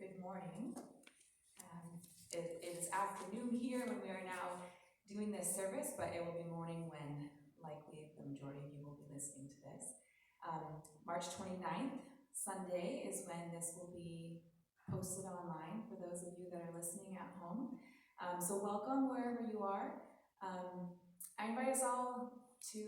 Good morning. It is afternoon here when we are now doing this service, but it will be morning when likely the majority of you will be listening to this. March 29th, Sunday, is when this will be posted online for those of you that are listening at home. So welcome wherever you are. I invite us all to,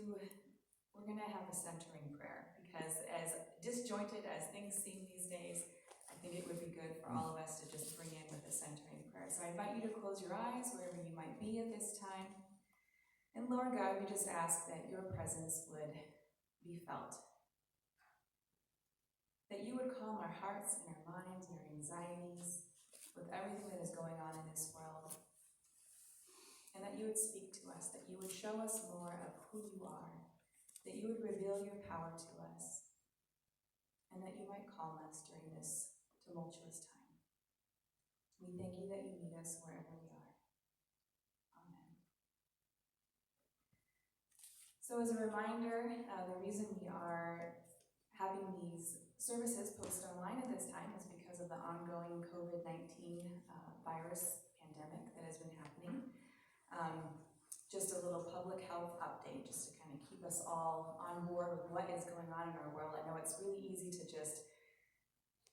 we're going to have a centering prayer, because as disjointed as things seem these days, I think it would be good for all of us to just bring in with a centering prayer. So I invite you to close your eyes wherever you might be at this time. And Lord God, we just ask that your presence would be felt. That you would calm our hearts and our minds and our anxieties with everything that is going on in this world. And that you would speak to us, that you would show us more of who you are, that you would reveal your power to us, and that you might calm us during this tumultuous time. We thank you that you meet us wherever we are. Amen. So as a reminder, the reason we are having these services posted online at this time is because of the ongoing COVID-19 virus pandemic that has been happening. Just a little public health update, just to kind of keep us all on board with what is going on in our world. I know it's really easy to just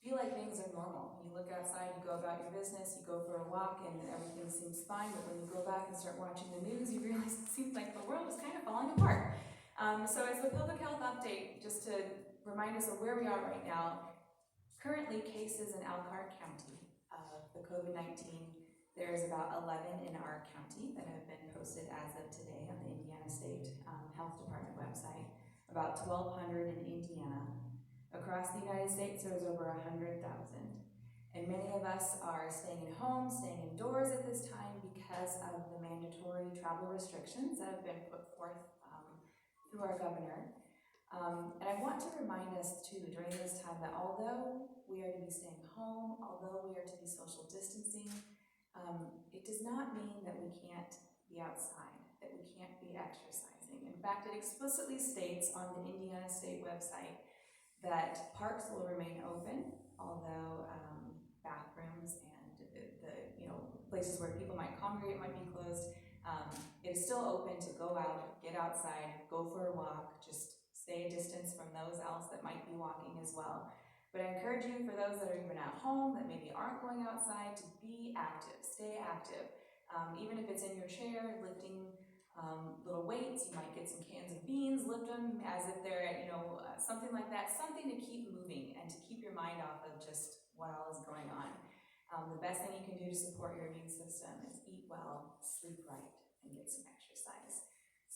feel like things are normal. You look outside, you go about your business, you go for a walk, and everything seems fine. But when you go back and start watching the news, you realize it seems like the world is kind of falling apart. So as the public health update, just to remind us of where we are right now, currently cases in Elkhart County of the COVID-19, there's about 11 in our county that have been posted as of today on the Indiana State Health Department website, about 1,200 in Indiana. Across the United States, there's over 100,000. And many of us are staying at home, staying indoors at this time because of the mandatory travel restrictions that have been put forth through our governor. And I want to remind us too during this time that although we are to be staying home, although we are to be social distancing, it does not mean that we can't be outside, that we can't be exercising. In fact, it explicitly states on the Indiana State website that parks will remain open, although bathrooms and the places where people might congregate might be closed. It is still open to go out, get outside, go for a walk, just stay a distance from those else that might be walking as well. But I encourage you, for those that are even at home that maybe aren't going outside, to be active, stay active. Even if it's in your chair, lifting little weights, you might get some cans of beans, lift them as if they're, something like that, something to keep moving and to keep your mind off of just what all is going on. The best thing you can do to support your immune system is eat well, sleep right, and get some exercise.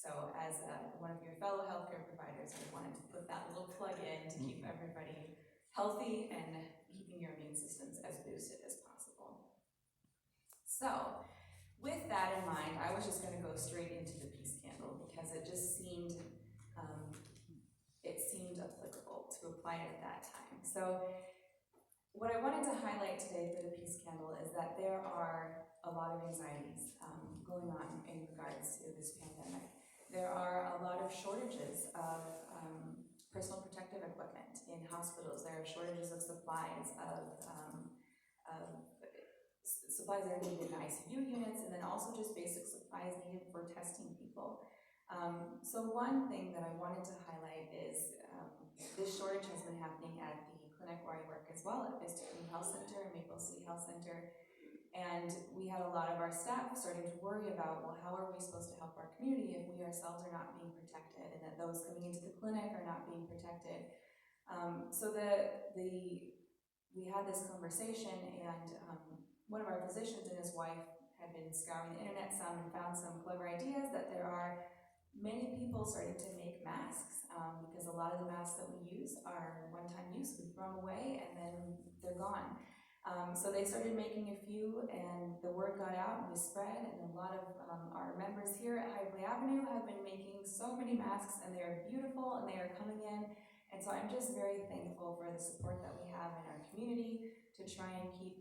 So as one of your fellow healthcare providers, I wanted to put that little plug in to keep everybody healthy and keeping your immune systems as boosted as possible. So with that in mind, I was just going to go straight into the peace candle because it just seemed applicable to apply it at that time. So what I wanted to highlight today for the peace candle is that there are a lot of anxieties going on in regards to this pandemic. There are a lot of shortages of personal protective equipment in hospitals. There are shortages of supplies, supplies that are needed in ICU units, and then also just basic supplies needed for testing people. So one thing that I wanted to highlight is this shortage has been happening at the clinic where I work as well, at Vista Community Health Center and Maple City Health Center. And we had a lot of our staff starting to worry about, well, how are we supposed to help our community if we ourselves are not being protected, and that those coming into the clinic are not being protected. So we had this conversation, and one of our physicians and his wife had been scouring the internet some and found some clever ideas that there are many people starting to make masks because a lot of the masks that we use are one-time use. We throw them away and then they're gone. So they started making a few, and the word got out and was spread, and a lot of our members here at Highway Avenue have been making so many masks, and they are beautiful and they are coming in. And so I'm just very thankful for the support that we have in our community to try and keep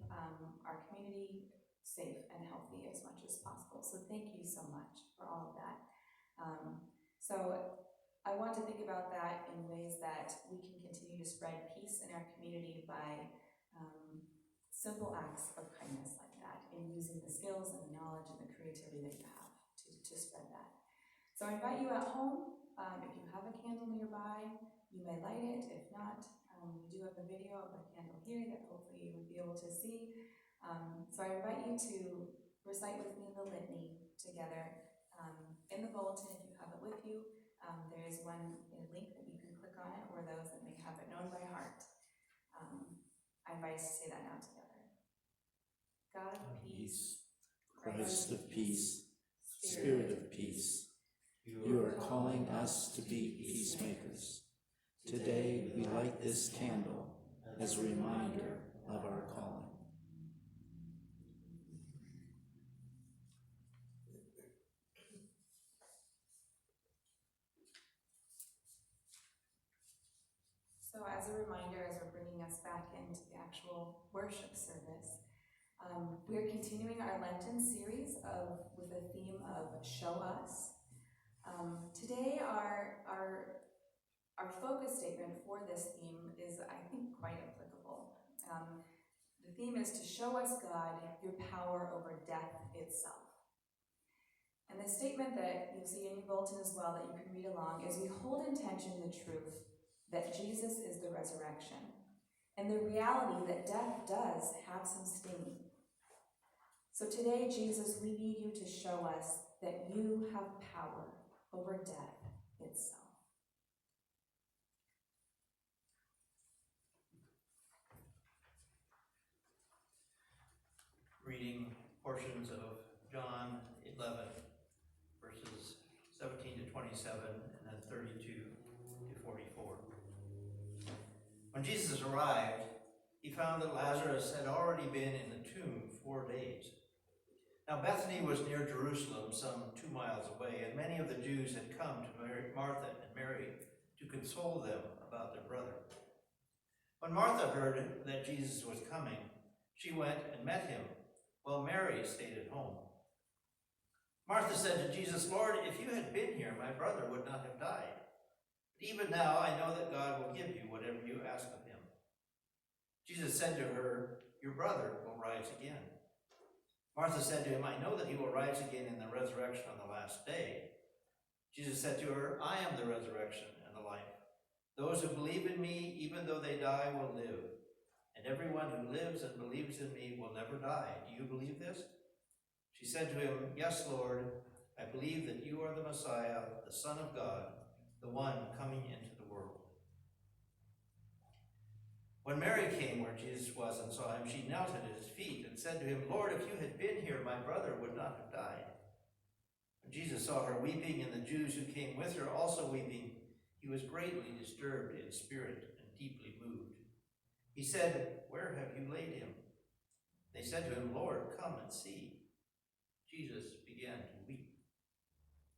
our community safe and healthy as much as possible. So thank you so much for all of that. So I want to think about that in ways that we can continue to spread peace in our community by simple acts of kindness like that, and using the skills and the knowledge and the creativity that you have to spread that. So I invite you at home, if you have a candle nearby, you may light it. If not, we do have a video of a candle here that hopefully you would be able to see. So I invite you to recite with me the litany together. In the bulletin, if you have it with you, there is a link that you can click on it, or those that may have it known by heart. I invite us to say that now together. God of peace, Christ of peace, Spirit of peace, you are calling us to be peacemakers. Today we light this candle as a reminder of our calling. So as a reminder, as we're bringing us back into the actual worship service, we're continuing our Lenten series with the theme of Show Us. Today our focus statement for this theme is, I think, quite applicable. The theme is to show us, God, your power over death itself. And the statement that you'll see in your bulletin as well that you can read along is, we hold in tension the truth that Jesus is the resurrection, and the reality that death does have some sting. So today, Jesus, we need you to show us that you have power over death itself. Reading portions of John 11, verses 17 to 27, and then 32 to 44. When Jesus arrived, he found that Lazarus had already been in the tomb 4 days. Now Bethany was near Jerusalem, some 2 miles away, and many of the Jews had come to Martha and Mary to console them about their brother. When Martha heard that Jesus was coming, she went and met him, while Mary stayed at home. Martha said to Jesus, "Lord, if you had been here, my brother would not have died. But even now I know that God will give you whatever you ask of him." Jesus said to her, "Your brother will rise again." Martha said to him, "I know that he will rise again in the resurrection on the last day." Jesus said to her, "I am the resurrection and the life. Those who believe in me, even though they die, will live. And everyone who lives and believes in me will never die. Do you believe this?" She said to him, "Yes, Lord, I believe that you are the Messiah, the Son of God, the one coming into the world." When Mary came where Jesus was and saw him, she knelt at his feet and said to him, "Lord, if you had been here, my brother would not have died." And Jesus Jesus saw her weeping, and the Jews who came with her also weeping, he was greatly disturbed in spirit and deeply moved. He said, "Where have you laid him?" They said to him, "Lord, come and see." Jesus began to weep.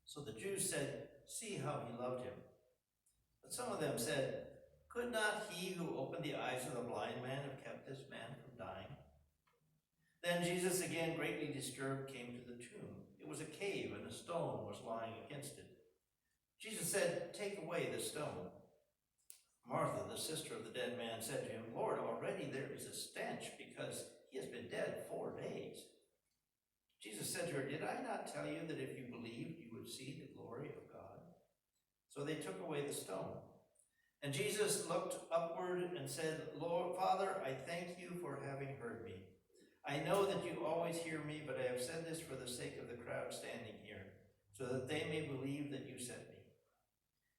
So the Jews said, "See how he loved him." But some of them said, "Could not he who opened the eyes of the blind man have kept this man from dying?" Then Jesus, again greatly disturbed, came to the tomb. It was a cave, and a stone was lying against it. Jesus said, "Take away the stone." Martha, the sister of the dead man, said to him, "Lord, already there is a stench, because he has been dead 4 days." Jesus said to her, "Did I not tell you that if you believed, you would see the glory of God?" So they took away the stone. And Jesus looked upward and said, "Lord, Father, I thank you for having heard me. I know that you always hear me, but I have said this for the sake of the crowd standing here, so that they may believe that you sent me."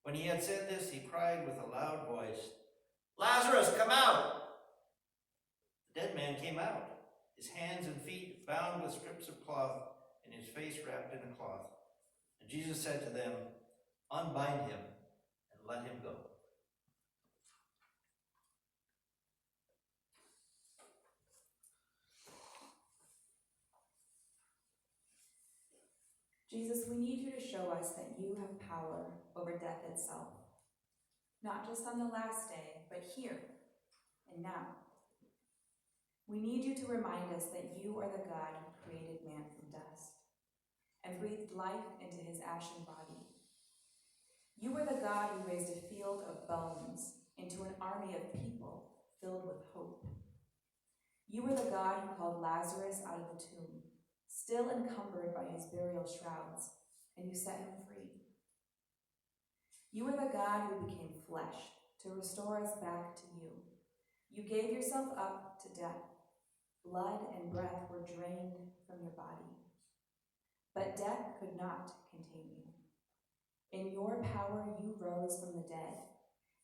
When he had said this, he cried with a loud voice, "Lazarus, come out!" The dead man came out, his hands and feet bound with strips of cloth, and his face wrapped in a cloth. And Jesus said to them, "Unbind him and let him go." Jesus, we need you to show us that you have power over death itself, not just on the last day, but here and now. We need you to remind us that you are the God who created man from dust and breathed life into his ashen body. You are the God who raised a field of bones into an army of people filled with hope. You are the God who called Lazarus out of the tomb, still encumbered by his burial shrouds, and you set him free. You are the God who became flesh to restore us back to you. You gave yourself up to death. Blood and breath were drained from your body. But death could not contain you. In your power, you rose from the dead,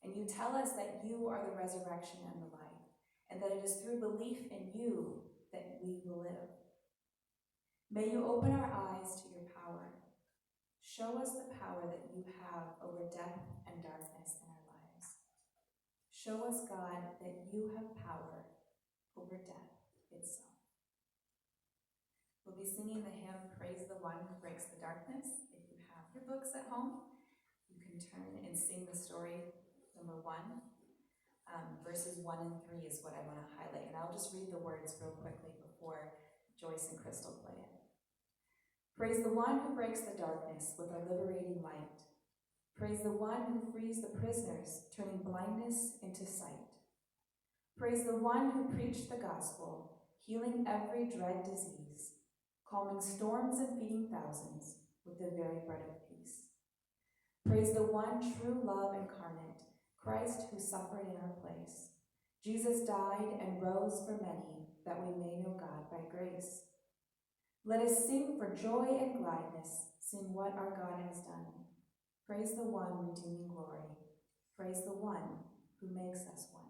and you tell us that you are the resurrection and the life, and that it is through belief in you that we will live. May you open our eyes to your power. Show us the power that you have over death and darkness in our lives. Show us, God, that you have power over death itself. We'll be singing the hymn, "Praise the One Who Breaks the Darkness." If you have your books at home, you can turn and sing the story number 1. Verses 1 and 3 is what I want to highlight. And I'll just read the words real quickly before Joyce and Crystal play it. Praise the one who breaks the darkness with a liberating light. Praise the one who frees the prisoners, turning blindness into sight. Praise the one who preached the gospel, healing every dread disease, calming storms and feeding thousands with the very bread of peace. Praise the one true love incarnate, Christ who suffered in our place. Jesus died and rose for many, that we may know God by grace. Let us sing for joy and gladness, sing what our God has done. Praise the one redeeming glory. Praise the one who makes us one.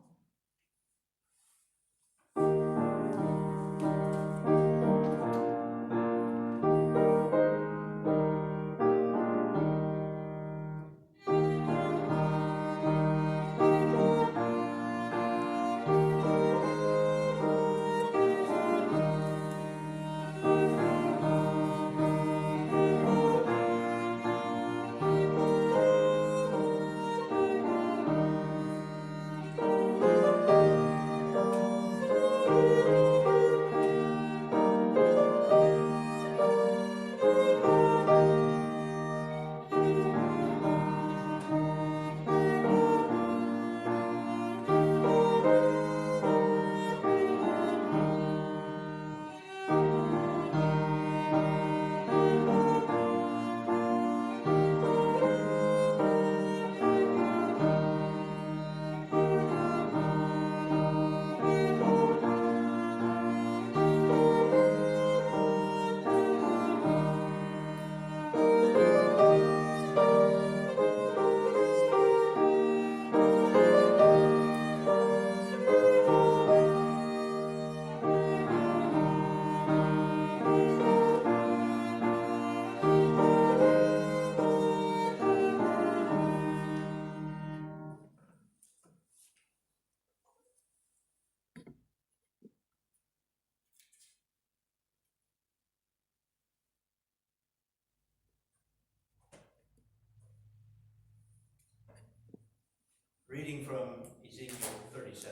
Reading from Ezekiel 37.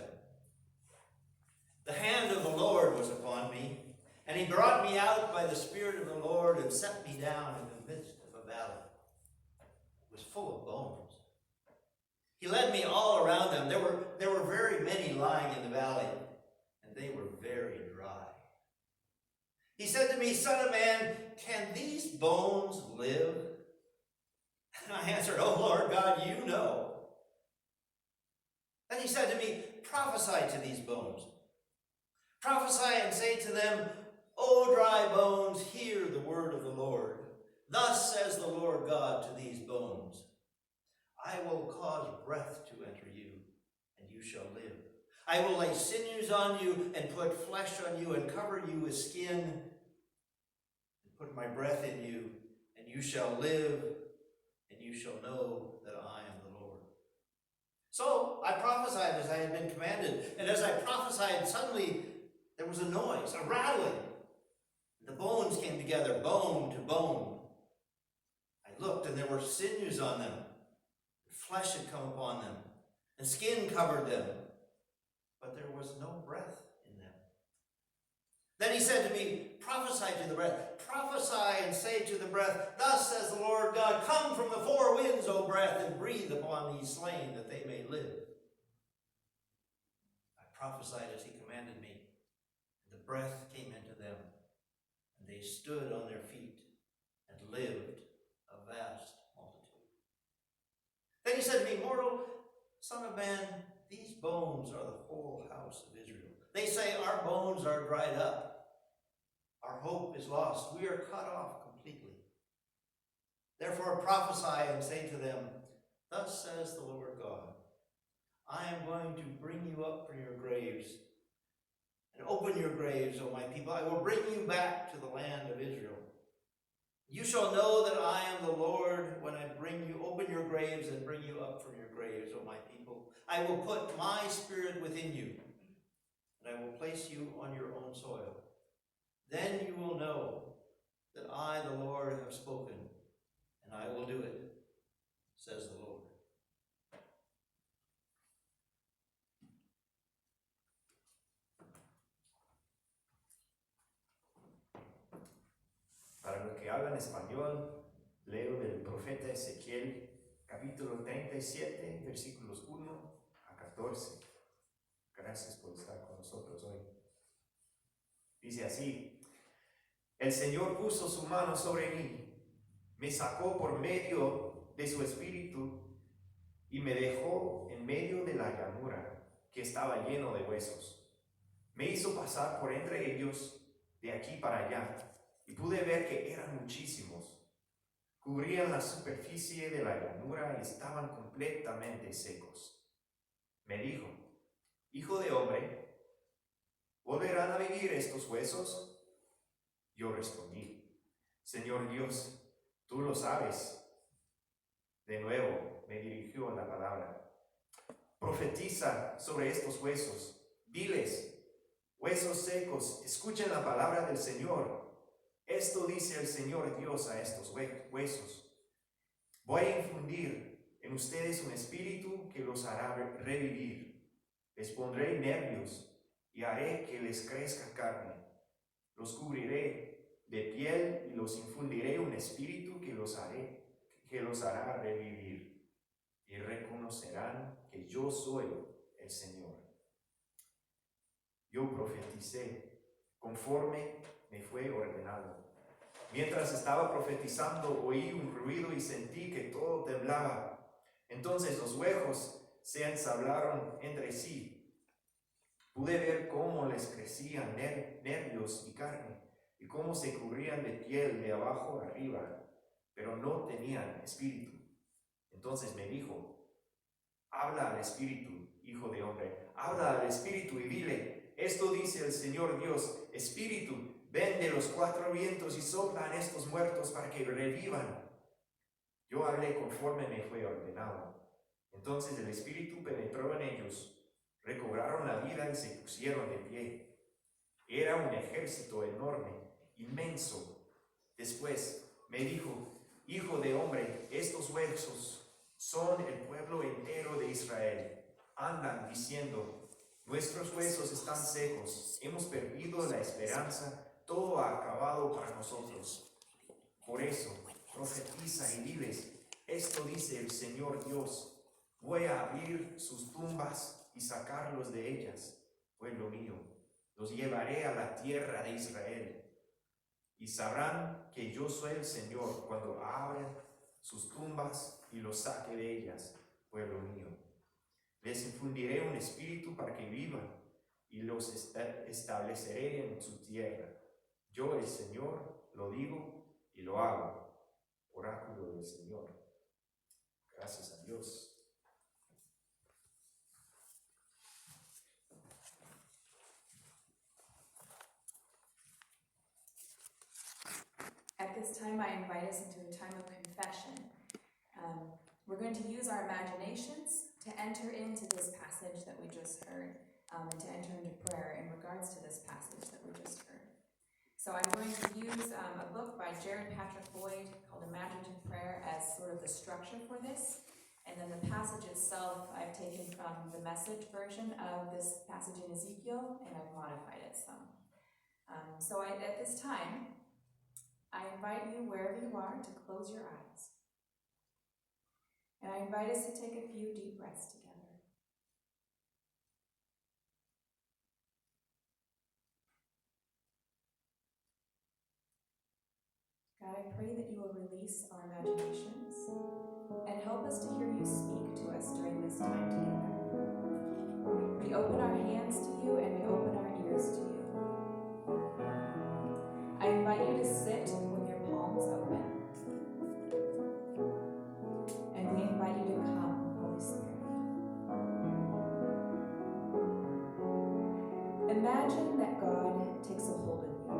The hand of the Lord was upon me, and he brought me out by the Spirit of the Lord and set me down in the midst of a valley. It was full of bones. He led me all around them. There were very many lying in the valley, and they were very dry. He said to me, Son of man, can these bones live? And I answered, Oh Lord God, you know. Then he said to me, Prophesy to these bones. Prophesy and say to them, O dry bones, hear the word of the Lord. Thus says the Lord God to these bones, I will cause breath to enter you, and you shall live. I will lay sinews on you and put flesh on you and cover you with skin and put my breath in you, and you shall live, and you shall know that I am the Lord. So I prophesied as I had been commanded, and as I prophesied, suddenly there was a noise, a rattling. The bones came together, bone to bone. I looked, and there were sinews on them. Flesh had come upon them, and skin covered them, but there was no breath in them. Then he said to me, Prophesy to the breath. Prophesy and say to the breath, Thus says the Lord God, Come from the four winds, O breath, and breathe upon these slain, that they may live. I prophesied as he commanded me, and the breath came into them, and they stood on their feet and lived, a vast multitude. Then he said to me, Mortal, son of man, these bones are the whole house of Israel. They say, Our bones are dried up. Our hope is lost. We are cut off completely. Therefore prophesy and say to them, Thus says the Lord God, I am going to bring you up from your graves and open your graves, O my people. I will bring you back to the land of Israel. You shall know that I am the Lord when I bring you, open your graves and bring you up from your graves, O my people. I will put my spirit within you, and I will place you on your own soil. Then you will know that I, the Lord, have spoken, and I will do it, says the Lord. Para los que hablan español, leo del profeta Ezequiel, capítulo 37, versículos 1 a 14. Gracias por estar con nosotros hoy. Dice así: El Señor puso su mano sobre mí, me sacó por medio de su espíritu y me dejó en medio de la llanura que estaba lleno de huesos. Me hizo pasar por entre ellos de aquí para allá. Y pude ver que eran muchísimos. Cubrían la superficie de la llanura y estaban completamente secos. Me dijo, Hijo de hombre, ¿volverán a vivir estos huesos? Yo respondí, Señor Dios, tú lo sabes. De nuevo me dirigió la palabra. Profetiza sobre estos huesos. Diles, huesos secos, escuchen la palabra del Señor. Esto dice el Señor Dios a estos huesos. Voy a infundir en ustedes un espíritu que los hará revivir. Les pondré nervios y haré que les crezca carne. Los cubriré de piel y los infundiré un espíritu que los hará revivir. Y reconocerán que yo soy el Señor. Yo profeticé conforme me fue ordenado. Mientras estaba profetizando, oí un ruido y sentí que todo temblaba. Entonces los huesos se ensablaron entre sí. Pude ver cómo les crecían nervios y carne, y cómo se cubrían de piel de abajo arriba, pero no tenían espíritu. Entonces me dijo, habla al espíritu, hijo de hombre, habla al espíritu y dile, esto dice el Señor Dios, espíritu, ven de los cuatro vientos y sopla en estos muertos para que revivan. Yo hablé conforme me fue ordenado. Entonces el espíritu penetró en ellos, recobraron la vida y se pusieron de pie. Era un ejército enorme, inmenso. Después me dijo, hijo de hombre, estos huesos Son el pueblo entero de Israel. Andan diciendo, nuestros huesos están secos, hemos perdido la esperanza, todo ha acabado para nosotros. Por eso, profetiza y diles, esto dice el Señor Dios, voy a abrir sus tumbas y sacarlos de ellas, pueblo mío, los llevaré a la tierra de Israel. Y sabrán que yo soy el Señor cuando abran sus tumbas y los saque de ellas, pueblo mío. Les infundiré un espíritu para que vivan y los estableceré en su tierra. Yo, el Señor, lo digo y lo hago. Oráculo del Señor. Gracias a Dios. At this time, I invite us into a time of confession. We're going to use our imaginations to enter into this passage that we just heard, and to enter into prayer in regards to this passage that we just heard. So I'm going to use a book by Jared Patrick Boyd called Imaginative Prayer as sort of the structure for this. And then the passage itself I've taken from the Message version of this passage in Ezekiel, and I've modified it some. At this time, I invite you, wherever you are, to close your eyes. And I invite us to take a few deep breaths together. God, I pray that you will release our imaginations and help us to hear you speak to us during this time together. We open our hands to you and we open our ears to you. I invite you to sit with your palms open. And we invite you to come, Holy Spirit. Imagine that God takes a hold of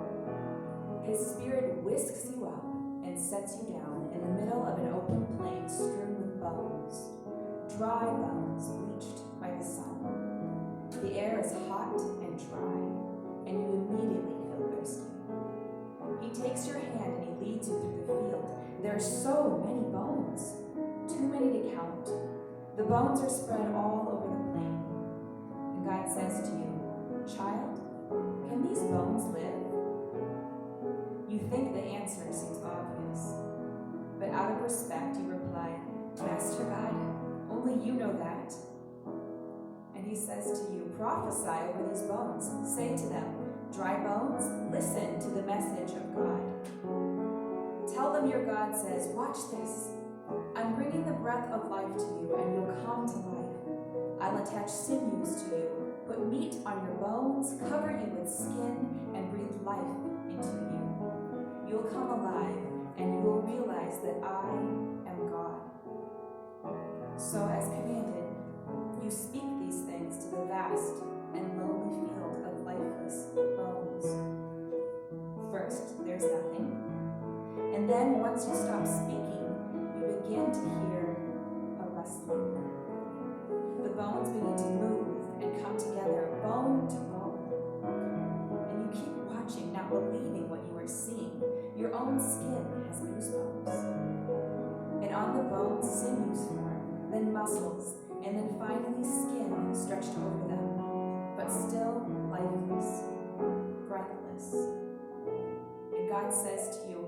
you. His Spirit whisks you up and sets you down in the middle of an open plain strewn with bones, dry bones bleached by the sun. The air is hot and dry, and you immediately feel thirsty. He takes your hand and he leads you through the field. There are so many bones, too many to count. The bones are spread all over the plain. And God says to you, child, can these bones live? You think the answer seems obvious, but out of respect you reply, Master God, only you know that. And he says to you, prophesy over these bones. Say to them, dry bones, listen to the message of God. Tell them your God says, watch this. I'm bringing the breath of life to you, and you'll come to life. I'll attach sinews to you, put meat on your bones, cover you with skin, and breathe life into you. You'll come alive, and you'll realize that I am God. So as commanded, you speak these things to the vast and lonely field of lifeless bones. First, there's nothing. And then once you stop speaking, you begin to hear a rustling. The bones begin to move and come together, bone to bone. And you keep watching, not believing what you are seeing. Your own skin has goosebumps. And on the bones, sinews form, then muscles, and then finally skin stretched over them, but still lifeless, breathless. And God says to you,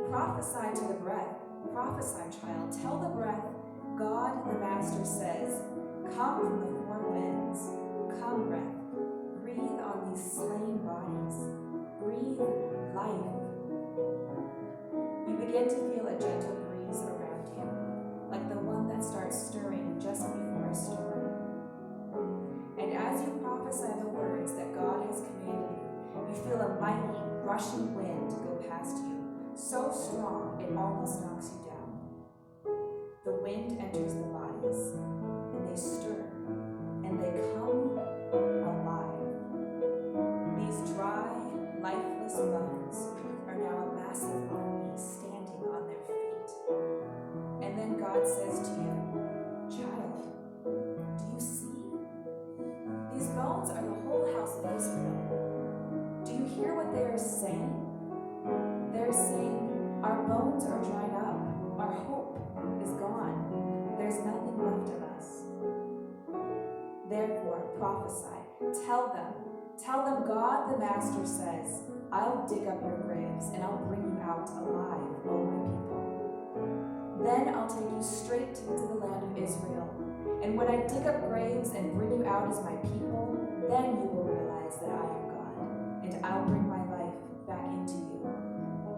prophesy to the breath, prophesy, child, tell the breath, God the Master says, come from the four winds, come breath, breathe on these slain bodies, breathe life. You begin to feel a gentle breeze around you, like the one that starts stirring just before a storm. And as you prophesy the words that God has commanded you, you feel a mighty, rushing wind go past you, so strong it almost knocks you down. The wind enters the bodies, and they stir, and they come alive. These dry, lifeless bones are now a massive army standing on their feet. And then God says to you, child, do you see? These bones are the whole house of Israel. Do you hear what they are saying? They're saying, our bones are dried up. Our hope is gone. There's prophesy. Tell them God the Master says, I'll dig up your graves and I'll bring you out alive, O my people. Then I'll take you straight into the land of Israel. And when I dig up graves and bring you out as my people, then you will realize that I am God, and I'll bring my life back into you.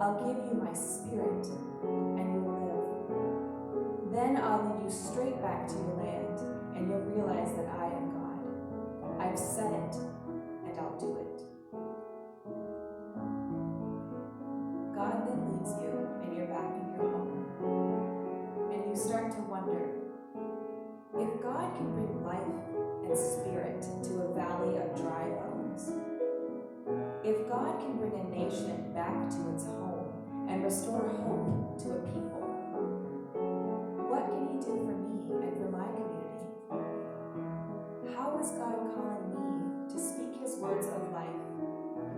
I'll give you my spirit, and you will live. Then I'll lead you straight back to your land, and you'll realize that I am God. I've said it, and I'll do it. God then leads you, and you're back in your home. And you start to wonder, if God can bring life and spirit to a valley of dry bones, if God can bring a nation back to its home and restore hope to a people, what can He do for me and for my community? How is God calling me to speak His words of life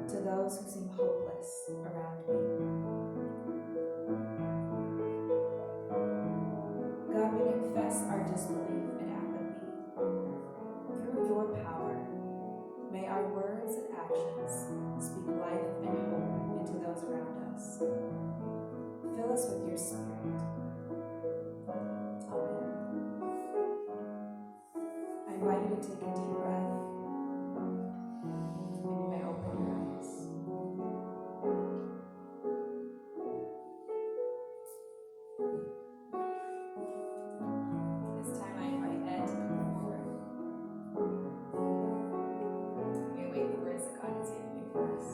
to those who seem hopeless around me? God, we confess our disbelief and apathy. Through your power, may our words and actions speak life and hope into those around us. Fill us with your Spirit. Amen. I invite you to take a deep breath, and you may open your eyes. This time I invite Ed to come forward. We await the words that God has given you for us.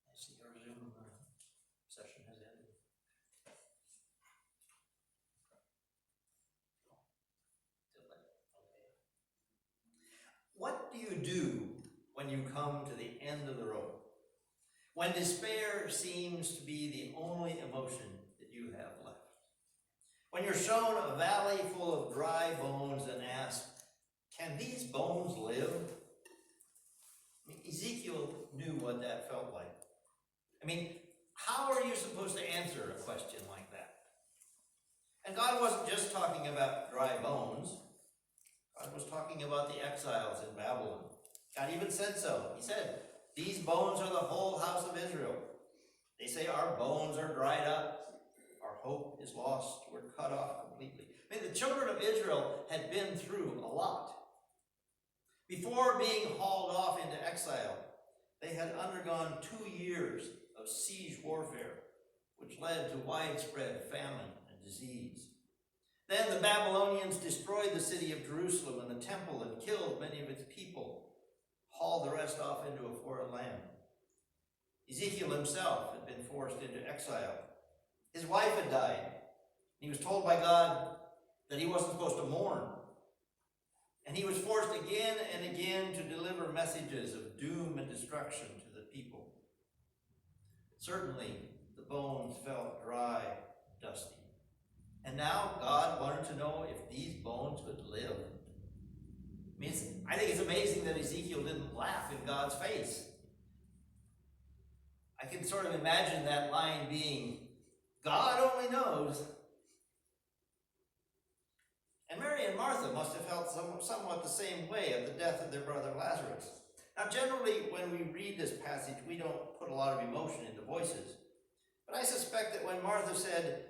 I see our Zoom session has ended. What do you do when you come to the end of the road? When despair seems to be the only emotion that you have left? When you're shown a valley full of dry bones and asked, can these bones live? I mean, Ezekiel knew what that felt like. I mean, how are you supposed to answer a question like that? And God wasn't just talking about dry bones. God was talking about the exiles in Babylon. God even said so. He said, these bones are the whole house of Israel. They say our bones are dried up. Our hope is lost. We're cut off completely. I mean, the children of Israel had been through a lot. Before being hauled off into exile, they had undergone 2 years of siege warfare, which led to widespread famine and disease. Then the Babylonians destroyed the city of Jerusalem and the temple and killed many of its people, hauled the rest off into a foreign land. Ezekiel himself had been forced into exile. His wife had died. He was told by God that he wasn't supposed to mourn. And he was forced again and again to deliver messages of doom and destruction to the people. Certainly, the bones felt dry, dusty. And now God wanted to know if these bones could live. I think it's amazing that Ezekiel didn't laugh in God's face. I can sort of imagine that line being, God only knows. And Mary and Martha must have felt somewhat the same way at the death of their brother Lazarus. Now, generally, when we read this passage, we don't put a lot of emotion into voices. But I suspect that when Martha said,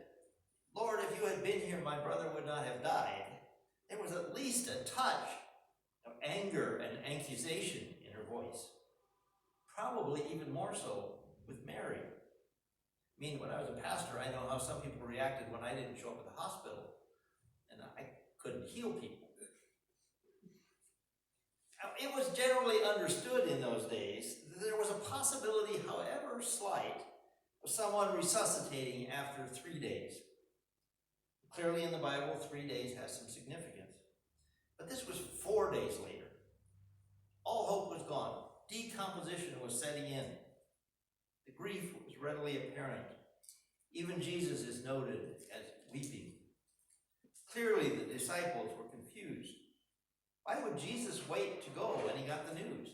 Lord, if you had been here, my brother would not have died, there was at least a touch of anger and accusation in her voice. Probably even more so with Mary. I mean, when I was a pastor, I know how some people reacted when I didn't show up at the hospital. And I couldn't heal people. It was generally understood in those days that there was a possibility, however slight, of someone resuscitating after 3 days. Clearly in the Bible, 3 days has some significance. But this was 4 days later. All hope was gone. Decomposition was setting in. The grief was readily apparent. Even Jesus is noted as weeping. Clearly, the disciples were confused. Why would Jesus wait to go when he got the news?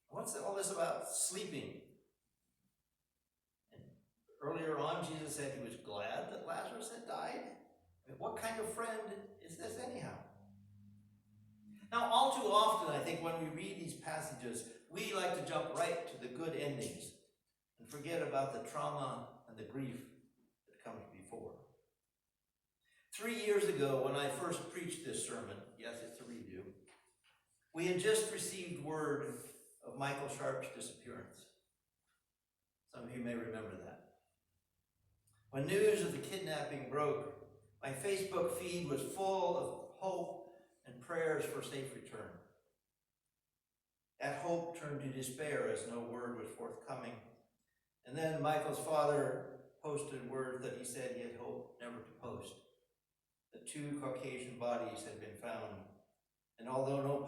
What's all this about sleeping? And earlier on, Jesus said he was glad that Lazarus had died. I mean, what kind of friend is this anyhow? Now, all too often, I think, when we read these passages, we like to jump right to the good endings and forget about the trauma and the grief that comes before. 3 years ago, when I first preached this sermon, yes, it's a review, we had just received word of Michael Sharp's disappearance. Some of you may remember that. When news of the kidnapping broke, my Facebook feed was full of hope and prayers for safe return. That hope turned to despair as no word was forthcoming. And then Michael's father posted word that he said he had hoped never to post. The 2 Caucasian bodies had been found, and although no